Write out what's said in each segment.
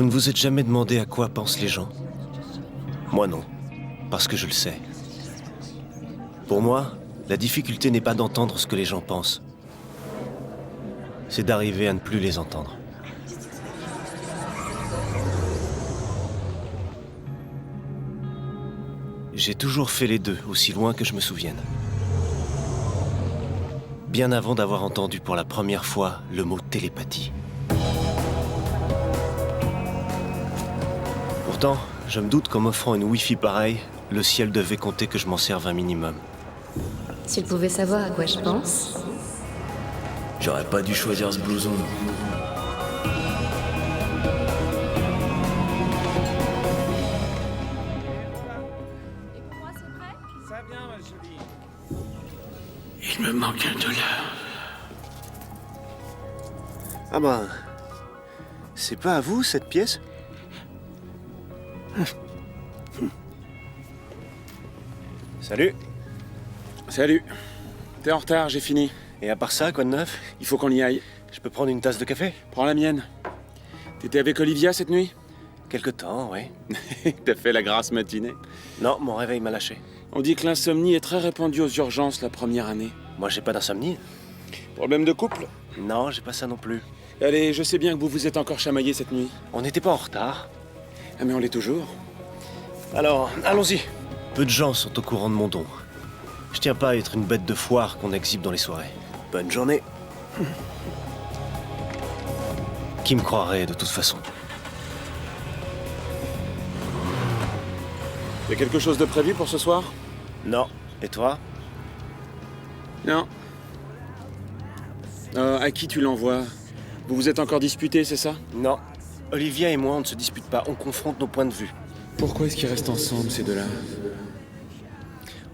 Vous ne vous êtes jamais demandé à quoi pensent les gens? Moi non, parce que je le sais. Pour moi, la difficulté n'est pas d'entendre ce que les gens pensent. C'est d'arriver à ne plus les entendre. J'ai toujours fait les deux, aussi loin que je me souvienne. Bien avant d'avoir entendu pour la première fois le mot télépathie. Pourtant, je me doute qu'en m'offrant une Wi-Fi pareille, le ciel devait compter que je m'en serve un minimum. S'il pouvait savoir à quoi je pense. J'aurais pas dû choisir ce blouson. Il me manque un dollar. Ah ben... c'est pas à vous, cette pièce? Salut. Salut. T'es en retard, j'ai fini. Et à part ça, quoi de neuf? Il faut qu'on y aille. Je peux prendre une tasse de café? Prends la mienne. T'étais avec Olivia cette nuit? Quelque temps, oui. T'as fait la grasse matinée? Non, mon réveil m'a lâché. On dit que l'insomnie est très répandue aux urgences la première année. Moi, j'ai pas d'insomnie. Problème de couple? Non, j'ai pas ça non plus. Allez, je sais bien que vous vous êtes encore chamaillé cette nuit. On n'était pas en retard. Ah mais on l'est toujours. Alors, allons-y. Peu de gens sont au courant de mon don. Je tiens pas à être une bête de foire qu'on exhibe dans les soirées. Bonne journée. Qui me croirait de toute façon? Y'a quelque chose de prévu pour ce soir? Non. Et toi? Non. À qui tu l'envoies? Vous vous êtes encore disputés, c'est ça? Non. Olivia et moi, on ne se dispute pas, on confronte nos points de vue. Pourquoi est-ce qu'ils restent ensemble, ces deux-là?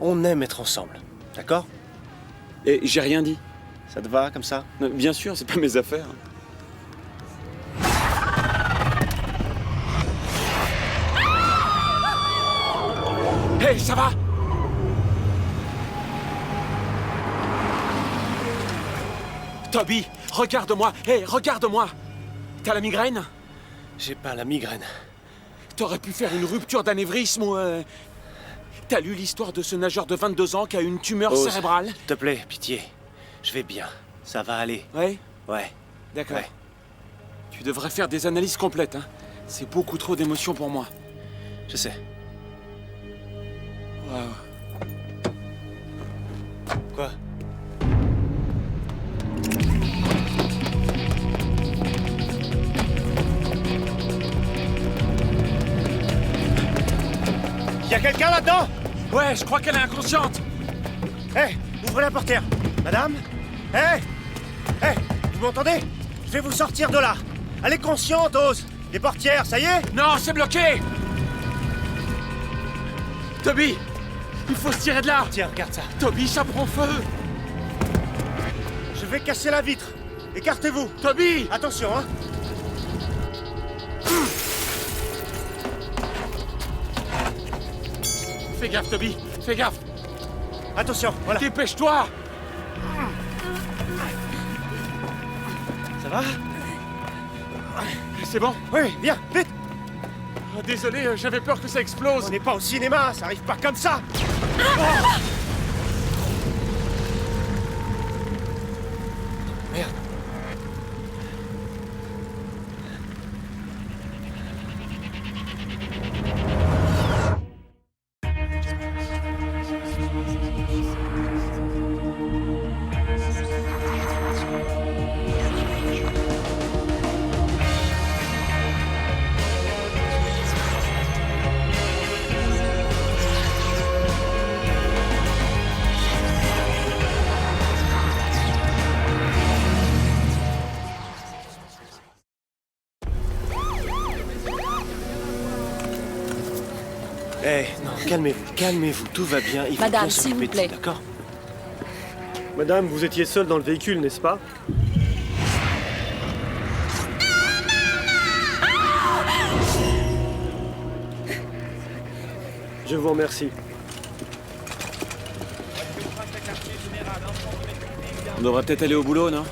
On aime être ensemble, d'accord? Et j'ai rien dit. Ça te va comme ça? Bien sûr, c'est pas mes affaires. Hey, ça va? Toby, regarde-moi. Hey, regarde-moi. T'as la migraine? J'ai pas la migraine. T'aurais pu faire une rupture d'anévrisme ou... T'as lu l'histoire de ce nageur de 22 ans qui a eu une tumeur Ose, cérébrale? s'il te plaît, pitié. Je vais bien. Ça va aller. Ouais? Ouais. D'accord. Ouais. Tu devrais faire des analyses complètes, hein. C'est beaucoup trop d'émotions pour moi. Je sais. Waouh. Quoi? Y a quelqu'un là-dedans? Ouais, je crois qu'elle est inconsciente. Hé, ouvrez la portière. Madame? Hé! Hé, vous m'entendez? Je vais vous sortir de là. Elle est consciente, Ose. Les portières, ça y est? Non, c'est bloqué. Toby, il faut se tirer de là. Tiens, regarde ça. Toby, ça prend feu. Je vais casser la vitre. Écartez-vous. Toby! Attention, hein. Fais gaffe, Toby. Fais gaffe. Attention, voilà. Dépêche-toi. Ça va? C'est bon? Oui, viens, vite. Oh, désolé, j'avais peur que ça explose. On n'est pas au cinéma, ça arrive pas comme ça. Merde. Eh, non, calmez-vous, calmez-vous, tout va bien, il faut Madame, bien s'il s'occuper vous de ça, plaît. d'accord? Madame, vous étiez seule dans le véhicule, n'est-ce pas? Je vous remercie. On devrait peut-être aller au boulot, non?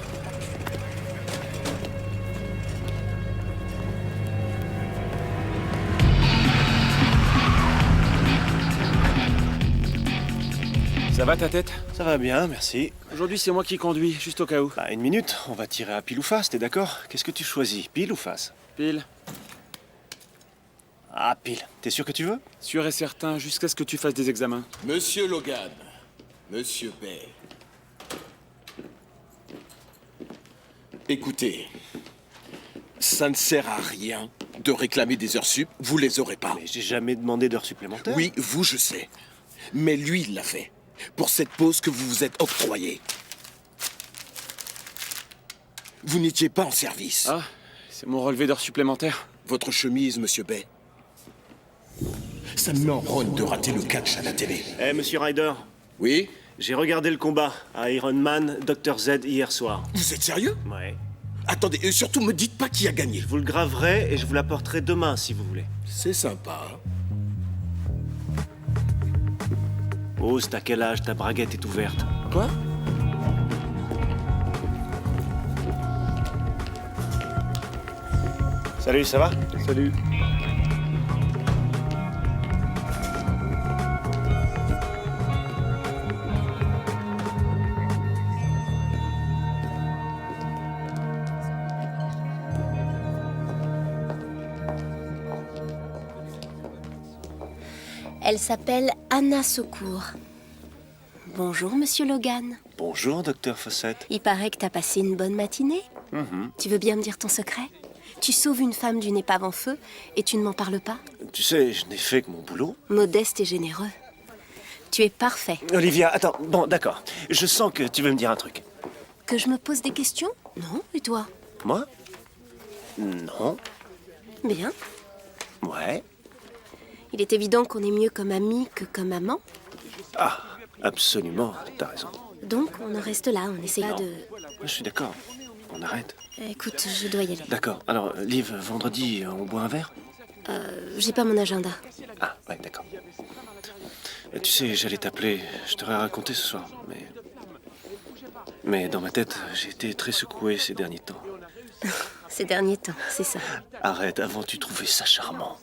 Ça va ta tête? Ça va bien, merci. Aujourd'hui, c'est moi qui conduis, juste au cas où. Bah, une minute, on va tirer à pile ou face, t'es d'accord? Qu'est-ce que tu choisis, pile ou face? Pile. Ah, pile. T'es sûr que tu veux? Sûr et certain, jusqu'à ce que tu fasses des examens. Monsieur Logan, Monsieur Bay. Écoutez, ça ne sert à rien de réclamer des heures sup, vous les aurez pas. Mais j'ai jamais demandé d'heures supplémentaires. Oui, vous, je sais. Mais lui, il l'a fait. Pour cette pause que vous vous êtes octroyée. Vous n'étiez pas en service. Ah, c'est mon relevé d'heures supplémentaires. Votre chemise, Monsieur Bay. Ça me met en rôle de rater le catch à la télé. Eh, monsieur Ryder, Oui? j'ai regardé le combat à Iron Man, Dr. Z hier soir. Vous êtes sérieux? Ouais. Attendez, et surtout, me dites pas qui a gagné. Je vous le graverai et je vous l'apporterai demain, si vous voulez. C'est sympa. Ose, t'as quel âge? Ta braguette est ouverte. Quoi? Salut, ça va? Salut. Elle s'appelle Anna Secours. Bonjour, Monsieur Logan. Bonjour, docteur Fawcett. Il paraît que t'as passé une bonne matinée. Tu veux bien me dire ton secret? Tu sauves une femme d'une épave en feu et tu ne m'en parles pas? Tu sais, je n'ai fait que mon boulot. Modeste et généreux. Tu es parfait. Olivia, attends, bon, d'accord. Je sens que tu veux me dire un truc. Que je me pose des questions? Non, et toi? Moi? Non. Bien. Ouais. Il est évident qu'on est mieux comme amis que comme amants. Ah, absolument, t'as raison. Donc, on en reste là, on essaie pas de... Je suis d'accord. On arrête. Écoute, je dois y aller. D'accord. Alors, Liv, vendredi, on boit un verre? J'ai pas mon agenda. Ah, ouais, d'accord. Tu sais, j'allais t'appeler. Je t'aurais raconté ce soir, mais dans ma tête, j'ai été très secoué ces derniers temps. Ces derniers temps, c'est ça. Arrête, avant tu trouvais ça charmant.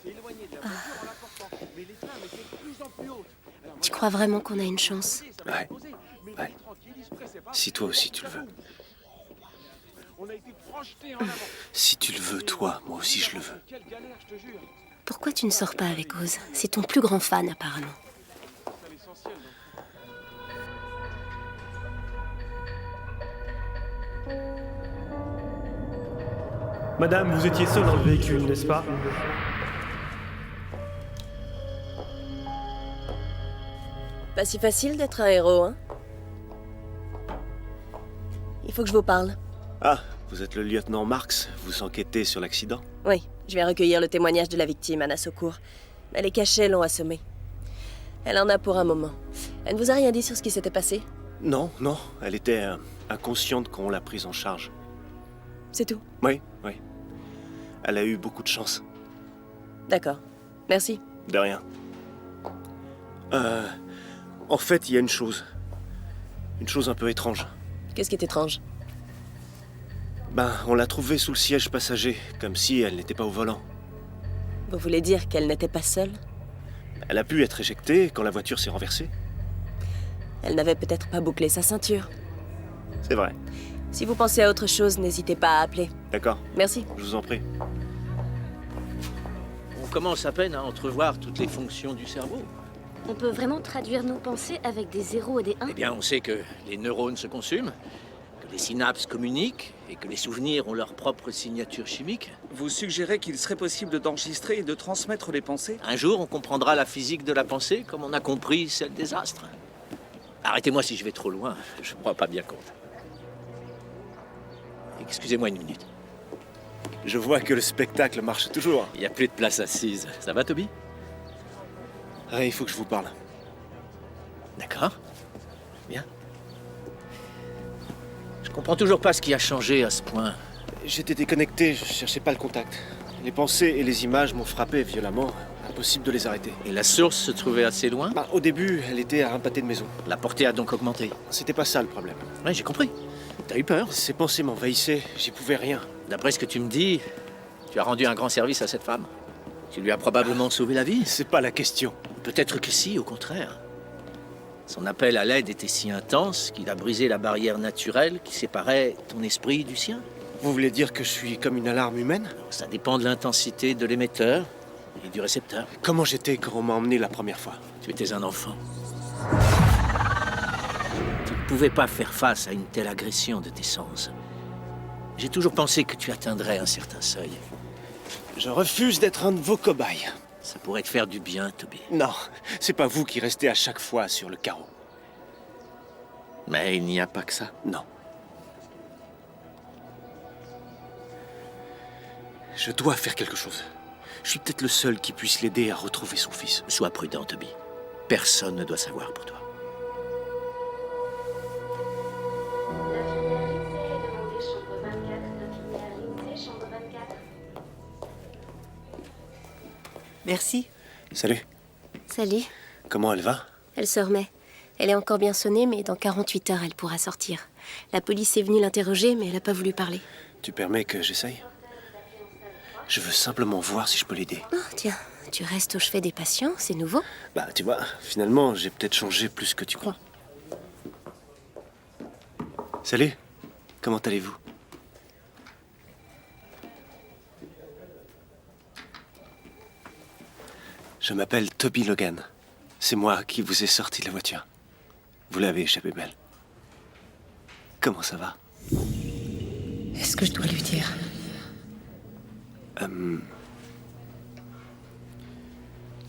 Tu crois vraiment qu'on a une chance? Ouais, ouais. Si toi aussi tu le veux. Si tu le veux, toi, moi aussi je le veux. Pourquoi tu ne sors pas avec Oz? C'est ton plus grand fan, apparemment. Madame, vous étiez seule dans le véhicule, n'est-ce pas? Pas si facile d'être un héros, hein? Il faut que je vous parle. Ah, vous êtes le lieutenant Marks, vous enquêtez sur l'accident? Oui, je vais recueillir le témoignage de la victime, Anna Secours. Mais les cachets l'ont assommée. Elle en a pour un moment. Elle ne vous a rien dit sur ce qui s'était passé? Non, non, elle était inconsciente quand on l'a prise en charge. C'est tout? Oui, oui. Elle a eu beaucoup de chance. D'accord. Merci. De rien. En fait, il y a une chose. Une chose un peu étrange. Qu'est-ce qui est étrange? Ben, on l'a trouvée sous le siège passager, comme si elle n'était pas au volant. Vous voulez dire qu'elle n'était pas seule? Elle a pu être éjectée quand la voiture s'est renversée. Elle n'avait peut-être pas bouclé sa ceinture. C'est vrai. Si vous pensez à autre chose, n'hésitez pas à appeler. D'accord, Merci. je vous en prie. On commence à peine à entrevoir toutes les fonctions du cerveau. On peut vraiment traduire nos pensées avec des 0 et des 1? Eh bien, on sait que les neurones se consument, que les synapses communiquent et que les souvenirs ont leur propre signature chimique. Vous suggérez qu'il serait possible d'enregistrer et de transmettre les pensées? Un jour, on comprendra la physique de la pensée comme on a compris celle des astres. Arrêtez-moi si je vais trop loin, je ne me rends pas bien compte. Excusez-moi une minute. Je vois que le spectacle marche toujours. Il n'y a plus de place assise. Ça va, Toby? Ah, il faut que je vous parle. D'accord. Bien. Je comprends toujours pas ce qui a changé à ce point. J'étais déconnecté, je cherchais pas le contact. Les pensées et les images m'ont frappé violemment. Impossible de les arrêter. Et la source se trouvait assez loin? Bah, au début, elle était à un pâté de maison. La portée a donc augmenté. C'était pas ça le problème. Oui, j'ai compris. T'as eu peur? Ces pensées m'envahissaient, j'y pouvais rien. D'après ce que tu me dis, tu as rendu un grand service à cette femme. Tu lui as probablement sauvé la vie. C'est pas la question. Peut-être que si, au contraire. Son appel à l'aide était si intense qu'il a brisé la barrière naturelle qui séparait ton esprit du sien. Vous voulez dire que je suis comme une alarme humaine? Ça dépend de l'intensité de l'émetteur et du récepteur. Comment j'étais quand on m'a emmené la première fois? Tu étais un enfant. Tu ne pouvais pas faire face à une telle agression de tes sens. J'ai toujours pensé que tu atteindrais un certain seuil. Je refuse d'être un de vos cobayes. Ça pourrait te faire du bien, Toby. Non, c'est pas vous qui restez à chaque fois sur le carreau. Mais il n'y a pas que ça. Non. Je dois faire quelque chose. Je suis peut-être le seul qui puisse l'aider à retrouver son fils. Sois prudent, Toby. Personne ne doit savoir pour toi. Merci. Salut. Salut. Comment elle va? Elle se remet. Elle est encore bien sonnée, mais dans 48 heures, elle pourra sortir. La police est venue l'interroger, mais elle n'a pas voulu parler. Tu permets que j'essaye? Je veux simplement voir si je peux l'aider. Oh, tiens, tu restes au chevet des patients, c'est nouveau. Bah, tu vois, finalement, j'ai peut-être changé plus que tu crois. Salut. Comment allez-vous? Je m'appelle Toby Logan. C'est moi qui vous ai sorti de la voiture. Vous l'avez échappé belle. Comment ça va? Est-ce que je dois lui dire?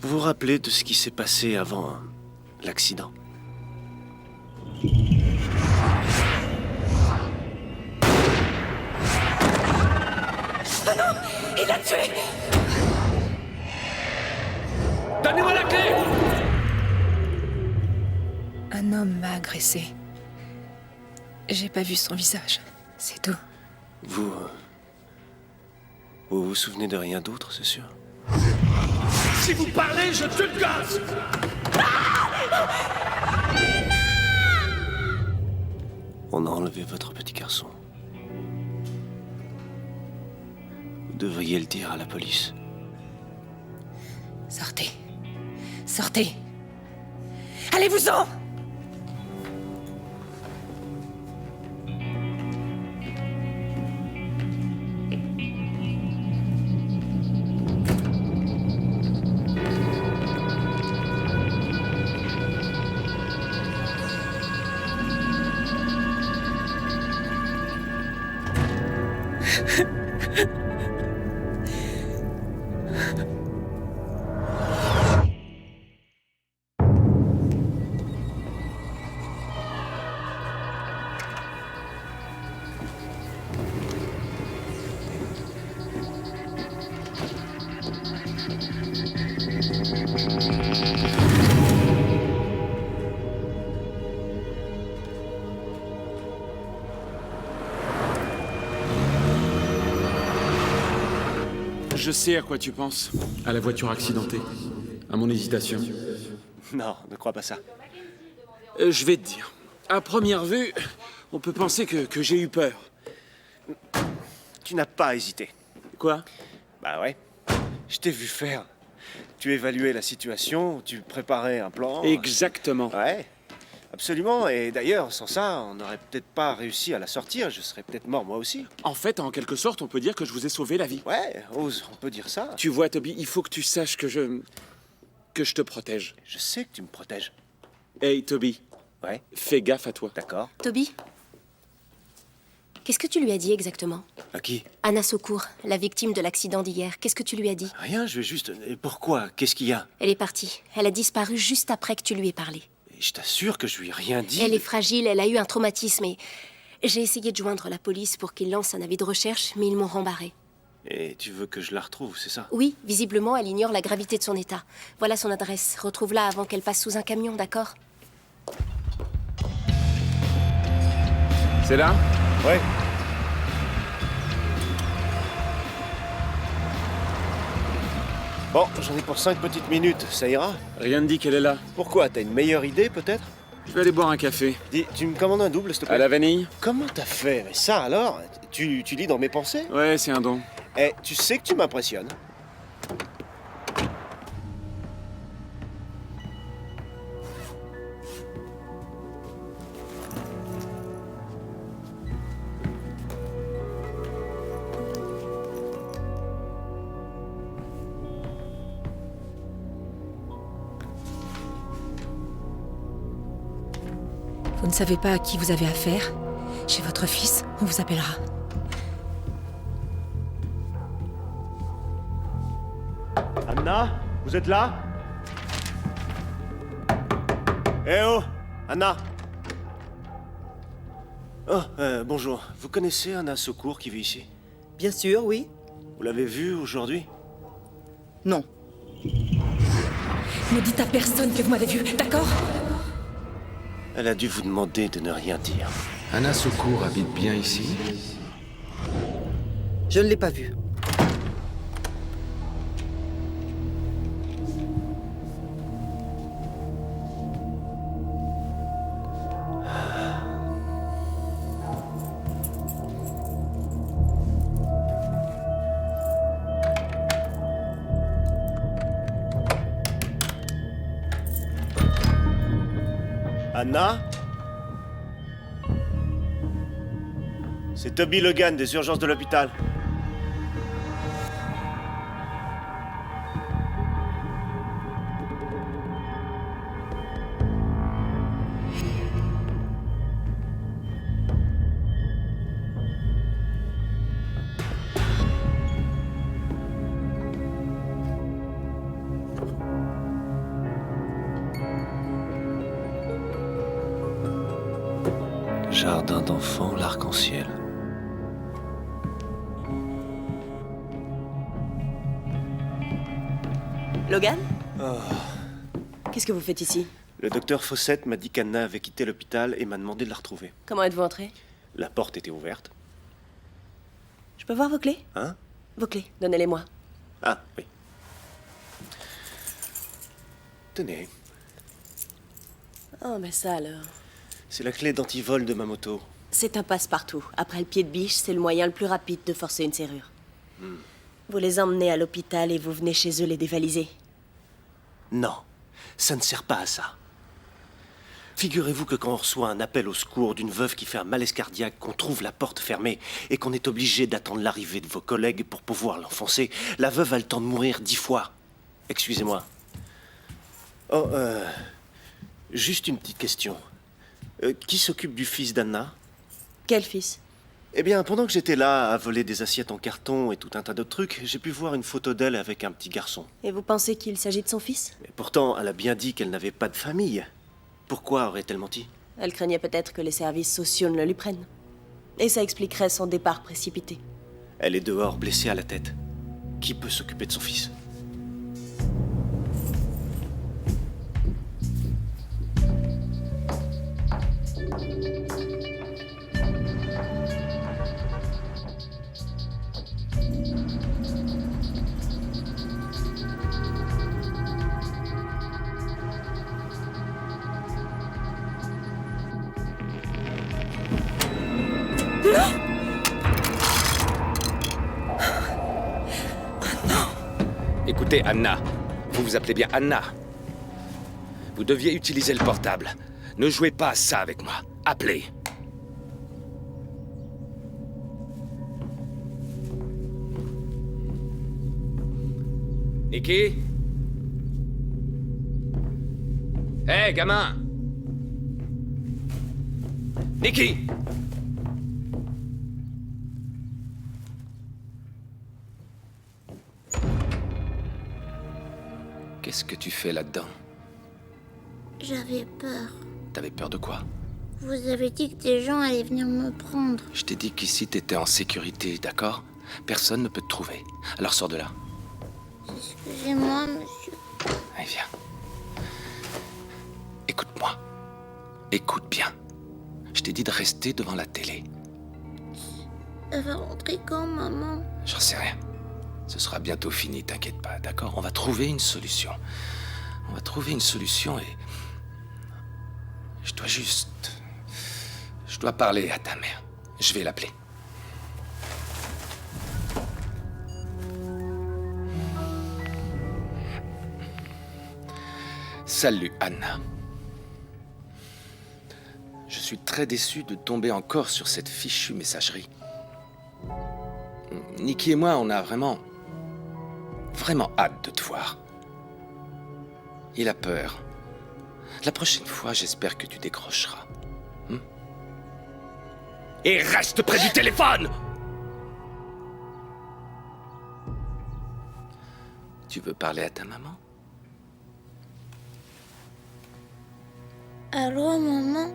Vous vous rappelez de ce qui s'est passé avant l'accident? Oh non! Il l'a tué! Donnez-moi la clé! Un homme m'a agressé. J'ai pas vu son visage. C'est tout. Vous vous souvenez de rien d'autre, c'est sûr? Si vous parlez, je tue le gosse! On a enlevé votre petit garçon. Vous devriez le dire à la police. Sortez. Sortez. Allez-vous-en! Je sais à quoi tu penses. À la voiture accidentée. À mon hésitation. Non, ne crois pas ça. Je vais te dire. À première vue, on peut penser que j'ai eu peur. Tu n'as pas hésité. Quoi? Bah ouais. Je t'ai vu faire. Tu évaluais la situation, tu préparais un plan. Exactement. Ouais. Absolument. Et d'ailleurs, sans ça, on n'aurait peut-être pas réussi à la sortir. Je serais peut-être mort moi aussi. En fait, en quelque sorte, on peut dire que je vous ai sauvé la vie. Ouais, ose, on peut dire ça. Tu vois, Toby, il faut que tu saches que je te protège. Je sais que tu me protèges. Hey, Toby. Ouais. Fais gaffe à toi. D'accord. Toby? Qu'est-ce que tu lui as dit exactement? À qui? Anna Secours, la victime de l'accident d'hier. Qu'est-ce que tu lui as dit? Rien, je vais juste... Et pourquoi? Qu'est-ce qu'il y a? Elle est partie. Elle a disparu juste après que tu lui aies parlé. Et je t'assure que je lui ai rien dit. Elle est fragile, elle a eu un traumatisme et... J'ai essayé de joindre la police pour qu'ils lancent un avis de recherche, mais ils m'ont rembarré. Et tu veux que je la retrouve, c'est ça? Oui, visiblement, elle ignore la gravité de son état. Voilà son adresse. Retrouve-la avant qu'elle passe sous un camion, d'accord? C'est là? Ouais. Bon, j'en ai pour 5 petites minutes, ça ira? Rien ne dit qu'elle est là. Pourquoi? T'as une meilleure idée, peut-être? Je vais aller boire un café. Dis, tu me commandes un double, s'il te plaît? À la vanille? Comment t'as fait? Mais ça, alors? Tu lis dans mes pensées? Ouais, c'est un don. Eh, tu sais que tu m'impressionnes. ne savez pas à qui vous avez affaire, chez votre fils, on vous appellera. Anna, vous êtes là? Eh oh, Anna! Oh, bonjour. Vous connaissez Anna Secours qui vit ici? Bien sûr, oui. Vous l'avez vue aujourd'hui? Non. Ne dites à personne que vous m'avez vu, d'accord? Elle a dû vous demander de ne rien dire. Anna Secours habite bien ici? Je ne l'ai pas vue. Anna? C'est Toby Logan des urgences de l'hôpital. Jardin d'enfants, l'arc-en-ciel. Logan? Oh. Qu'est-ce que vous faites ici? Le docteur Fawcett m'a dit qu'Anna avait quitté l'hôpital et m'a demandé de la retrouver. Comment êtes-vous entré? La porte était ouverte. Je peux voir vos clés? Hein? Vos clés, donnez-les-moi. Ah, oui. Tenez, Oh, mais ça alors. c'est la clé d'antivol de ma moto. C'est un passe-partout. Après le pied de biche, c'est le moyen le plus rapide de forcer une serrure. Vous les emmenez à l'hôpital et vous venez chez eux les dévaliser. Non, ça ne sert pas à ça. Figurez-vous que quand on reçoit un appel au secours d'une veuve qui fait un malaise cardiaque, qu'on trouve la porte fermée et qu'on est obligé d'attendre l'arrivée de vos collègues pour pouvoir l'enfoncer, la veuve a le temps de mourir 10 fois. Excusez-moi. Oh, juste une petite question. Qui s'occupe du fils d'Anna? Quel fils? Eh bien, pendant que j'étais là à voler des assiettes en carton et tout un tas d'autres trucs, j'ai pu voir une photo d'elle avec un petit garçon. Et vous pensez qu'il s'agit de son fils? Et pourtant, elle a bien dit qu'elle n'avait pas de famille. Pourquoi aurait-elle menti? Elle craignait peut-être que les services sociaux ne le lui prennent. Et ça expliquerait son départ précipité. Elle est dehors, blessée à la tête. Qui peut s'occuper de son fils? Écoutez, Anna. Vous vous appelez bien Anna. Vous deviez utiliser le portable. Ne jouez pas à ça avec moi. Appelez. Nikki? Hé, gamin! Nikki! Qu'est-ce que tu fais là-dedans? J'avais peur. T'avais peur de quoi? Vous avez dit que des gens allaient venir me prendre. Je t'ai dit qu'ici t'étais en sécurité, d'accord? Personne ne peut te trouver. Alors sors de là. Excusez-moi, monsieur. Allez, viens. Écoute-moi. Écoute bien. Je t'ai dit de rester devant la télé. Elle va rentrer quand, maman? J'en sais rien. Ce sera bientôt fini, t'inquiète pas, d'accord? On va trouver une solution. On va trouver une solution et... Je dois parler à ta mère. Je vais l'appeler. Salut, Anna. Je suis très déçu de tomber encore sur cette fichue messagerie. Nikki et moi, on a vraiment hâte de te voir. Il a peur. La prochaine fois, j'espère que tu décrocheras. Et reste près du téléphone! Tu veux parler à ta maman? Allô, maman?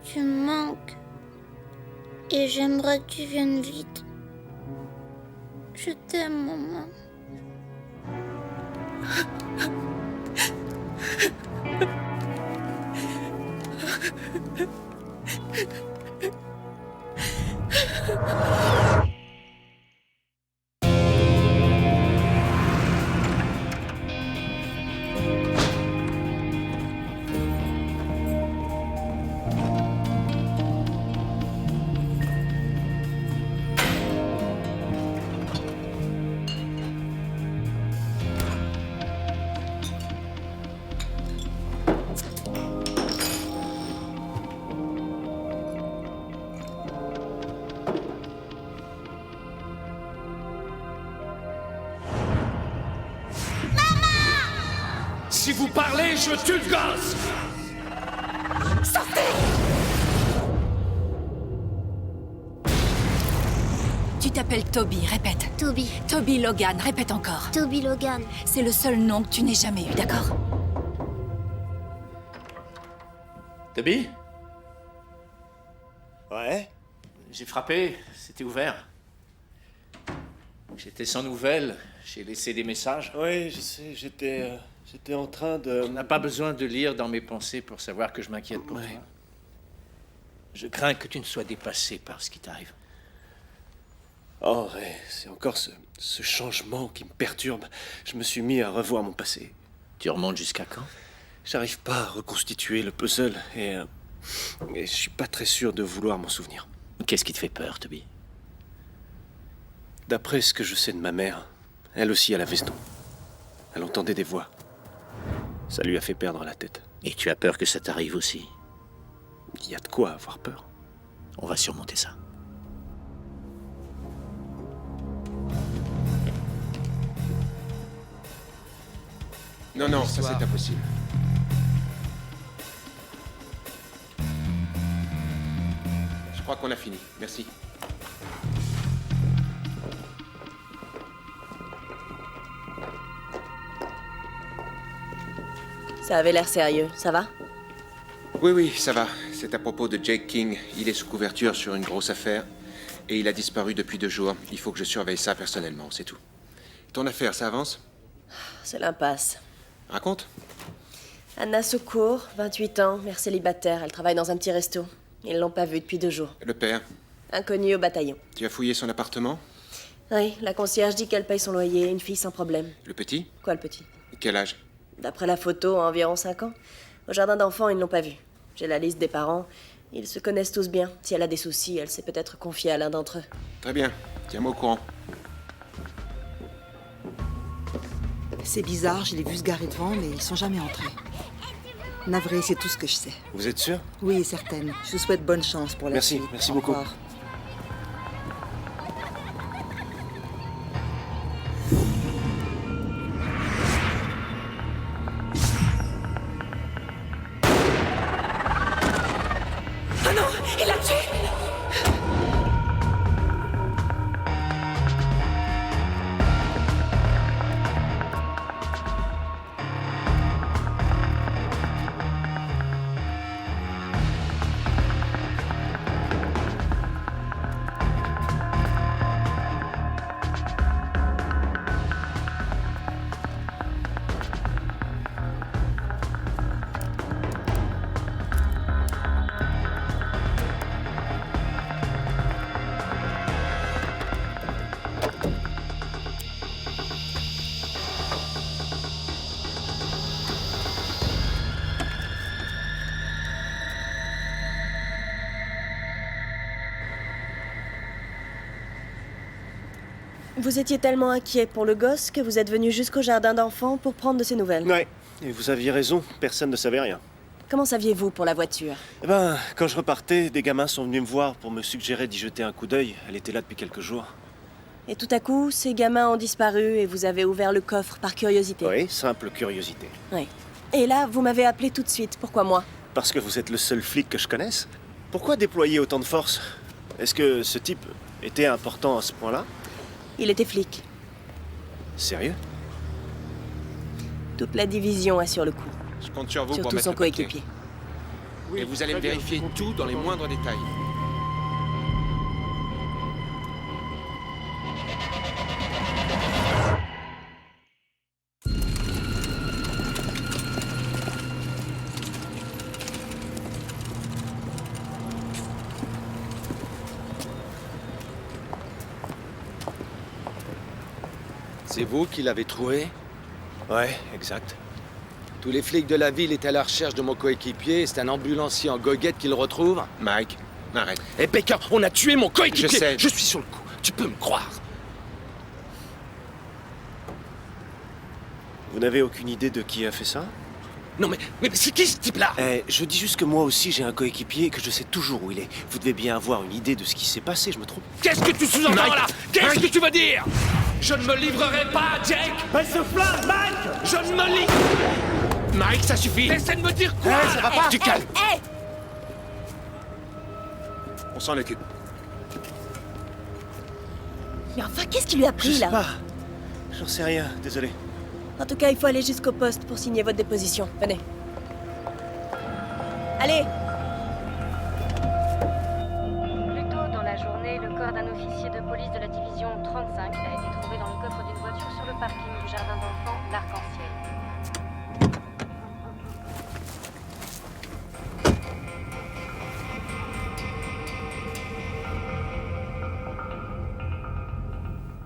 Tu me manques. Et j'aimerais que tu viennes vite. Je t'aime, maman. Si vous parlez, je tue le gosse! Sortez! Tu t'appelles Toby, répète. Toby. Toby Logan, répète encore. Toby Logan. C'est le seul nom que tu n'aies jamais eu, d'accord? Toby? Ouais? J'ai frappé, c'était ouvert. J'étais sans nouvelles, j'ai laissé des messages. Oui, je sais, j'étais en train de... On n'a pas besoin de lire dans mes pensées pour savoir que je m'inquiète pour toi. Je crains que tu ne sois dépassé par ce qui t'arrive. Oh, ouais, c'est encore ce changement qui me perturbe. Je me suis mis à revoir mon passé. Tu remontes jusqu'à quand? J'arrive pas à reconstituer le puzzle et je suis pas très sûr de vouloir m'en souvenir. Qu'est-ce qui te fait peur, Toby? D'après ce que je sais de ma mère, elle aussi elle avait ce don. Elle entendait des voix. Ça lui a fait perdre la tête. Et tu as peur que ça t'arrive aussi? Il y a de quoi avoir peur. On va surmonter ça. Non, non, ça c'est impossible. Je crois qu'on a fini. Merci. Ça avait l'air sérieux, ça va? Oui, oui, ça va. C'est à propos de Jake King. Il est sous couverture sur une grosse affaire. Et il a disparu depuis 2 jours. Il faut que je surveille ça personnellement, c'est tout. Ton affaire, ça avance? C'est l'impasse. Raconte. Anna Secours, 28 ans, mère célibataire. Elle travaille dans un petit resto. Ils l'ont pas vue depuis 2 jours. Le père? Inconnu au bataillon. Tu as fouillé son appartement? Oui, la concierge dit qu'elle paye son loyer, une fille sans problème. Le petit? Quoi, le petit? Quel âge? D'après la photo, environ 5 ans. Au jardin d'enfants, ils ne l'ont pas vu. J'ai la liste des parents. Ils se connaissent tous bien. Si elle a des soucis, elle s'est peut-être confiée à l'un d'entre eux. Très bien. Tiens-moi au courant. C'est bizarre, je l'ai vu se garer devant, mais ils sont jamais entrés. Navré, c'est tout ce que je sais. Vous êtes sûr? Oui, certaine. Je vous souhaite bonne chance pour la suite. Merci Au beaucoup. revoir. Oh non, il l'a tué! Vous étiez tellement inquiet pour le gosse que vous êtes venu jusqu'au jardin d'enfants pour prendre de ses nouvelles. Ouais, et vous aviez raison, personne ne savait rien. Comment saviez-vous pour la voiture? Eh ben, quand je repartais, des gamins sont venus me voir pour me suggérer d'y jeter un coup d'œil. Elle était là depuis quelques jours. Et tout à coup, ces gamins ont disparu et vous avez ouvert le coffre par curiosité. Oui, simple curiosité. Oui. Et là, vous m'avez appelé tout de suite. Pourquoi moi? Parce que vous êtes le seul flic que je connaisse. Pourquoi déployer autant de force? Est-ce que ce type était important à ce point-là? Il était flic. Sérieux? Toute la division assure le coup. Je compte sur vous pour Surtout mettre son le paquet. coéquipier. Et vous allez me vérifier tout dans les moindres détails. C'est vous qui l'avez trouvé? Ouais, exact. Tous les flics de la ville étaient à la recherche de mon coéquipier et c'est un ambulancier en goguette qui le retrouve? Mike, arrête. Eh Baker, on a tué mon coéquipier! Je sais. Je suis sur le coup, tu peux me croire. Vous n'avez aucune idée de qui a fait ça? Non mais c'est qui ce type-là? Je dis juste que moi aussi j'ai un coéquipier et que je sais toujours où il est. Vous devez bien avoir une idée de ce qui s'est passé, je me trompe? Qu'est-ce que tu sous-entends là? Qu'est-ce que tu veux dire? Je ne me livrerai pas, Jake! Baisse ce flingue, Mike! Je ne me livre... Mike, ça suffit! Essaie de me dire quoi? Ça va pas! Tu calmes! On s'en occupe. Mais enfin, qu'est-ce qui lui a Je pris, sais là? pas. J'en sais rien, désolé. En tout cas, il faut aller jusqu'au poste pour signer votre déposition. Venez. Allez! Plus tôt dans la journée, le corps d'un officier de police de la division 35 a été trouvé dans le coffre d'une voiture sur le parking du jardin d'enfants l'Arc-en-Ciel.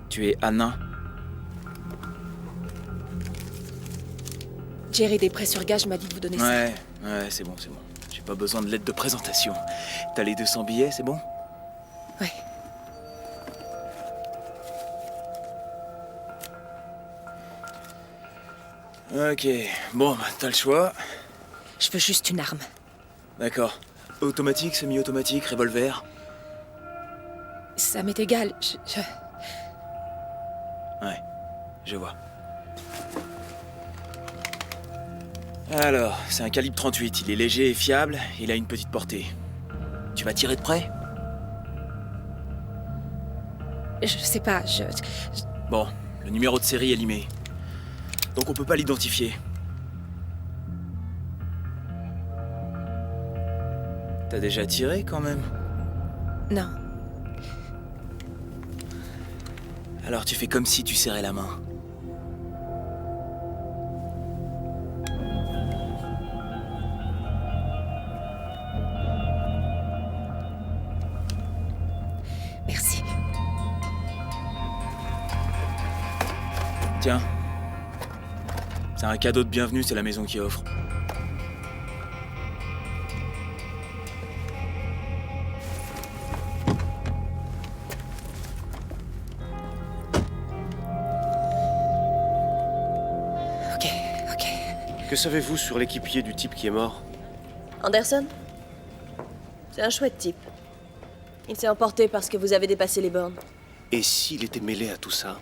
Tu es Anna? Jerry Després sur gage m'a dit de vous donner ça. Ouais, c'est bon. J'ai pas besoin de lettre de présentation. T'as les 200 billets, c'est bon? Ouais. Ok, bon, bah, t'as le choix. Je veux juste une arme. D'accord. Automatique, semi-automatique, revolver? Ça m'est égal. Ouais, je vois. Alors, c'est un calibre 38, il est léger et fiable, il a une petite portée. Tu vas tirer de près? Je sais pas, Bon, le numéro de série est limé. Donc on peut pas l'identifier. T'as déjà tiré quand même? Non. Alors tu fais comme si tu serrais la main. Merci. Tiens. C'est un cadeau de bienvenue, c'est la maison qui offre. Ok. Que savez-vous sur l'équipier du type qui est mort? Anderson? C'est un chouette type. Il s'est emporté parce que vous avez dépassé les bornes. Et s'il était mêlé à tout ça?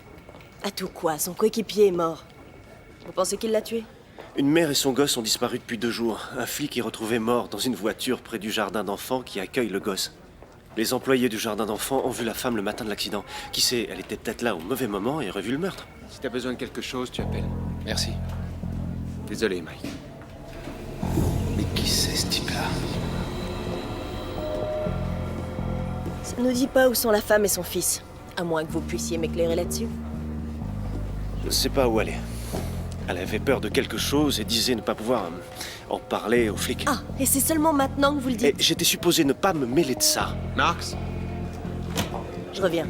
À tout quoi? Son coéquipier est mort. Vous pensez qu'il l'a tué? Une mère et son gosse ont disparu depuis 2 jours. Un flic est retrouvé mort dans une voiture près du jardin d'enfants qui accueille le gosse. Les employés du jardin d'enfants ont vu la femme le matin de l'accident. Qui sait, elle était peut-être là au mauvais moment et revu le meurtre. Si t'as besoin de quelque chose, tu appelles. Merci. Désolé, Mike. Mais qui c'est ce type-là? Ça ne nous dit pas où sont la femme et son fils. À moins que vous puissiez m'éclairer là-dessus. Je ne sais pas où elle est. Elle avait peur de quelque chose et disait ne pas pouvoir en parler aux flics. Ah, et c'est seulement maintenant que vous le dites? Et j'étais supposé ne pas me mêler de ça. Marx? Je reviens.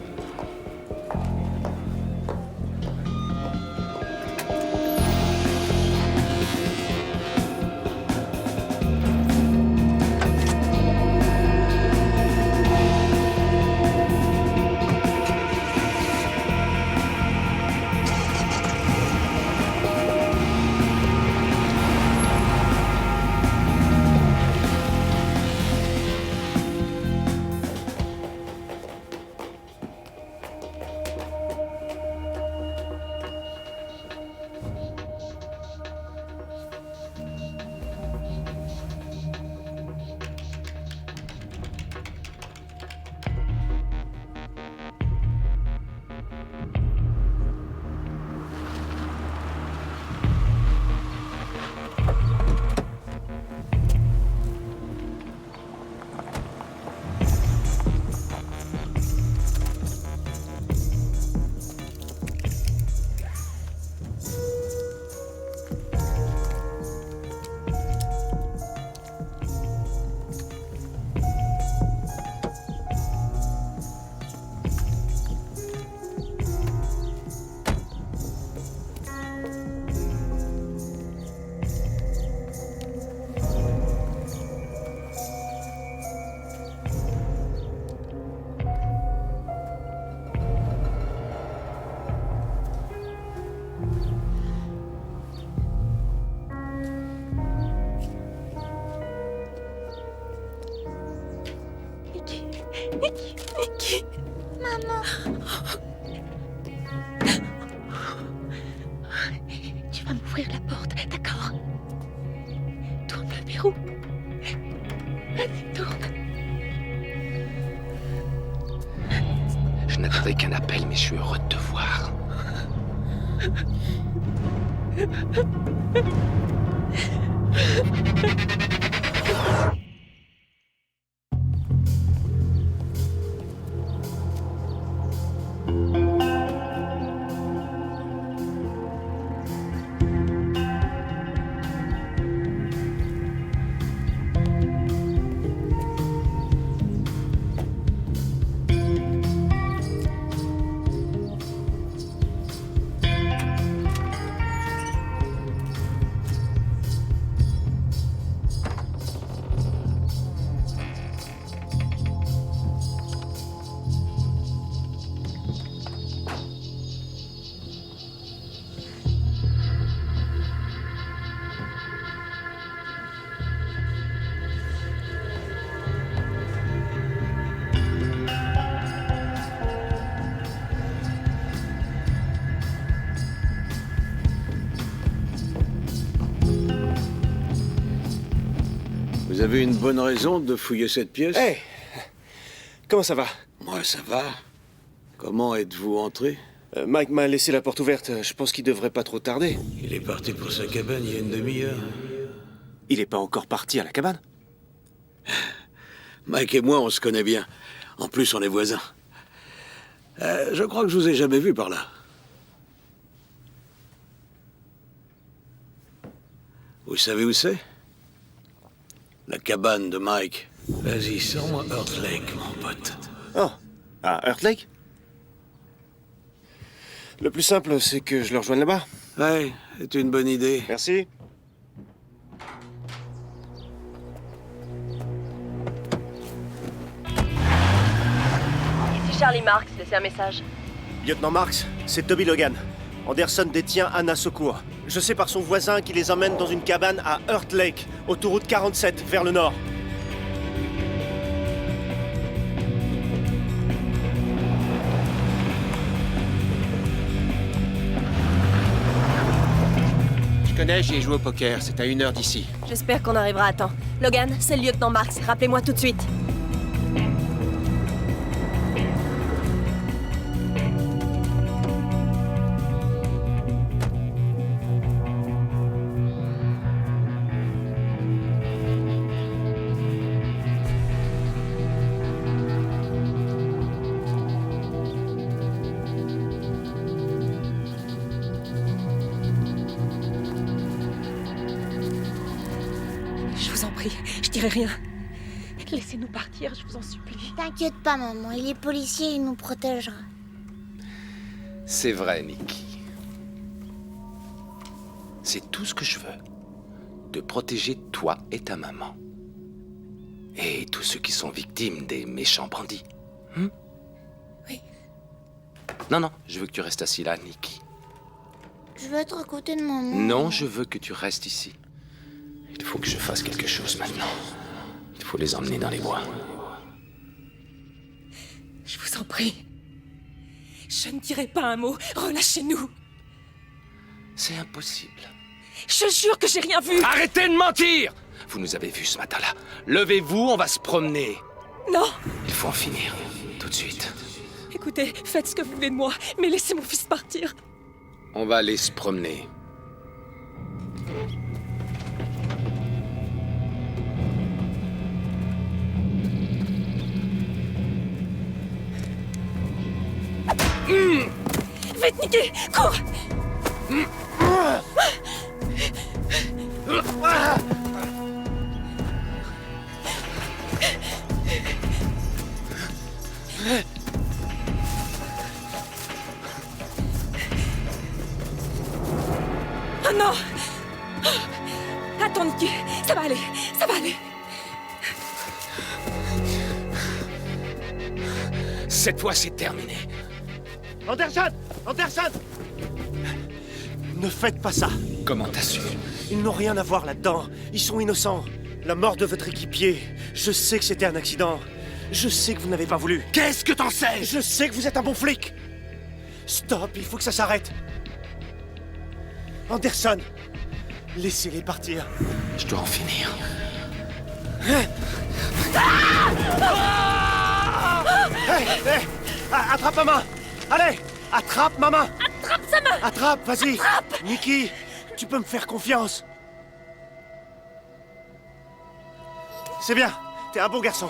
Nicky. Maman. Tu vas m'ouvrir la porte, d'accord? Tourne le verrou. Tourne. Je n'attendais qu'un appel, mais je suis heureux de te voir. Vous avez une bonne raison de fouiller cette pièce? Hey! Comment ça va? Moi, ça va. Comment êtes-vous entré? Mike m'a laissé la porte ouverte. Je pense qu'il devrait pas trop tarder. Il est parti pour sa cabane il y a une demi-heure. Il est pas encore parti à la cabane? Mike et moi, on se connaît bien. En plus, on est voisins. Je crois que je vous ai jamais vu par là. Vous savez où c'est? La cabane de Mike. Vas-y, sors-moi Earth Lake, mon pote. Oh, à Earth Lake? Le plus simple, c'est que je le rejoigne là-bas. Ouais, c'est une bonne idée. Merci. Ici Charlie Marks, laissez un message. Lieutenant Marks, c'est Toby Logan. Anderson détient Anna Secours. Je sais par son voisin qu'il les emmène dans une cabane à Earth Lake, autoroute 47, vers le nord. Je connais, j'y ai joué au poker, c'est à 1 heure d'ici. J'espère qu'on arrivera à temps. Logan, c'est le lieutenant Marks, rappelez-moi tout de suite. Je vous en prie, je dirai rien. Laissez-nous partir, je vous en supplie. T'inquiète pas, maman. Il est policier, il nous protégera. C'est vrai, Nicky. C'est tout ce que je veux. De protéger toi et ta maman. Et tous ceux qui sont victimes des méchants bandits. Oui. Non, je veux que tu restes assis là, Nicky. Je veux être à côté de maman. Non, je veux que tu restes ici. Il faut que je fasse quelque chose maintenant. Il faut les emmener dans les bois. Je vous en prie. Je ne dirai pas un mot. Relâchez-nous. C'est impossible. Je jure que j'ai rien vu. Arrêtez de mentir! Vous nous avez vus ce matin-là. Levez-vous, on va se promener. Non. Il faut en finir. Tout de suite. Écoutez, faites ce que vous voulez de moi, mais laissez mon fils partir. On va aller se promener. Vite, Nicky, cours. Oh non! Attends, Nicky, ça va aller, ça va aller. Cette fois, c'est terminé. Anderson! Anderson! Ne faites pas ça! Comment t'as su? Ils n'ont rien à voir là-dedans. Ils sont innocents. La mort de votre équipier, je sais que c'était un accident. Je sais que vous n'avez pas voulu. Qu'est-ce que t'en sais? Je sais que vous êtes un bon flic. Stop, il faut que ça s'arrête. Anderson, laissez-les partir. Je dois en finir. Hé, attrape ma main. Allez, attrape ma main. Attrape sa main. Attrape, vas-y. Attrape. Nikki, tu peux me faire confiance. C'est bien, t'es un bon garçon.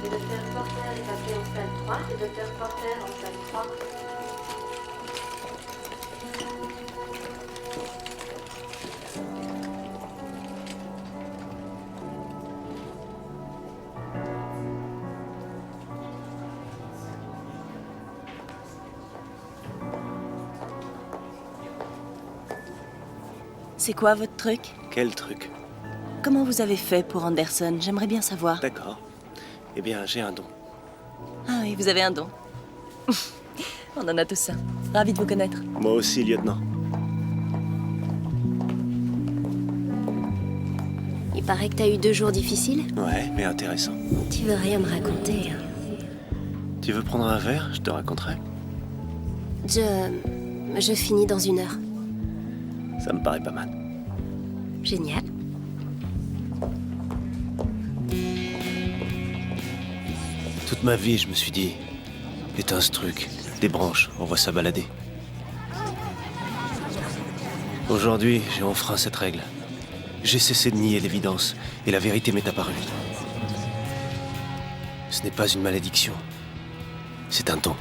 Le docteur Porter est appelé en salle 3. Le docteur Porter en salle 3. C'est quoi votre truc? Quel truc? Comment vous avez fait pour Anderson? J'aimerais bien savoir. D'accord. Eh bien, j'ai un don. Ah oui, vous avez un don. On en a tous un. Ravi de vous connaître. Moi aussi, lieutenant. Il paraît que t'as eu 2 jours difficiles. Ouais, mais intéressant. Tu veux rien me raconter, hein? Tu veux prendre un verre? Je te raconterai. Je finis dans 1 heure. Ça me paraît pas mal. Génial. Toute ma vie, je me suis dit, éteins ce truc, des branches, on voit ça balader. Aujourd'hui, j'ai enfreint cette règle. J'ai cessé de nier l'évidence, et la vérité m'est apparue. Ce n'est pas une malédiction, c'est un don.